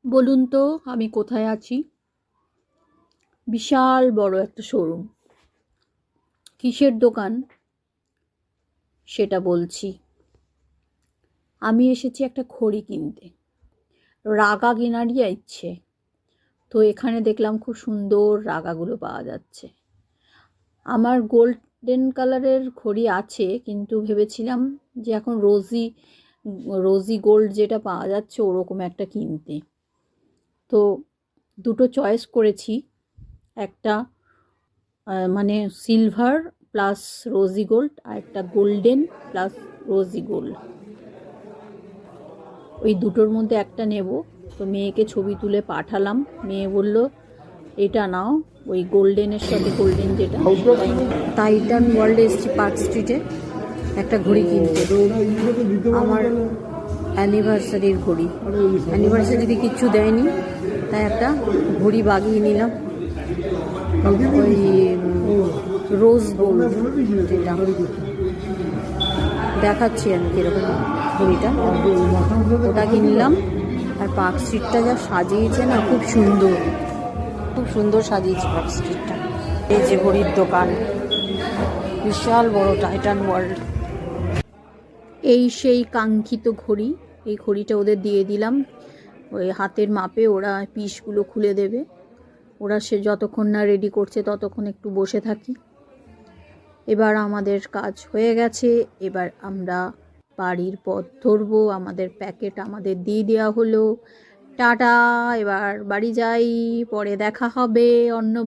বলুন তো আমি কোথায় আছি? বিশাল বড় একটা শোরুম। কিসের দোকান সেটা বলছি। আমি এসেছি একটা ঘড়ি কিনতে, রাগা কেনারই ইচ্ছে। তো এখানে দেখলাম খুব সুন্দর রাগাগুলো পাওয়া যাচ্ছে। আমার গোল্ডেন কালারের ঘড়ি আছে, কিন্তু ভেবেছিলাম যে এখন রোজি রোজি গোল্ড যেটা পাওয়া যাচ্ছে ওরকম একটা কিনতে। তো দুটো চয়েস করেছি, একটা মানে সিলভার প্লাস রোজি গোল্ড, আর একটা গোল্ডেন প্লাস রোজি গোল্ড। ওই দুটোর মধ্যে একটা নেব। তো মেয়েকে ছবি তুলে পাঠালাম, মেয়ে বলল এটা নাও, ওই গোল্ডেনের সাথে গোল্ডেন যেটা সেটাই। টাইটান ওয়ার্ল্ডে এসছি, পার্ক স্ট্রিটে একটা ঘড়ি কিনতে। আমার অ্যানিভার্সারির ঘড়ি, অ্যানিভার্সারিতে কিচ্ছু দেয়নি, তাই একটা ঘড়ি বাগিয়ে নিলাম। ওই রোজ গোল্ড যেটা দেখাচ্ছি আমি কীরকম ঘড়িটা, ওটা কিনলাম। আর পার্ক স্ট্রিটটা যা সাজিয়েছে না, খুব সুন্দর, খুব সুন্দর সাজিয়েছে পার্ক স্ট্রিটটা। এই যে ঘড়ির দোকান, বিশাল বড় টাইটান ওয়ার্ল্ড। এই সেই কাঙ্ক্ষিত ঘড়ি। এই ঘড়িটা ওদের দিয়ে দিলাম, ওই হাতের মাপে ওরা পিসগুলো খুলে দেবে। ওরা সে যতক্ষণ না রেডি করছে ততক্ষণ একটু বসে থাকি। এবার আমাদের কাজ হয়ে গেছে, এবার আমরা বাড়ির পথ ধরবো। আমাদের প্যাকেট আমাদের দিয়ে দেওয়া হলো। টাটা, এবার বাড়ি যাই, পরে দেখা হবে অন্য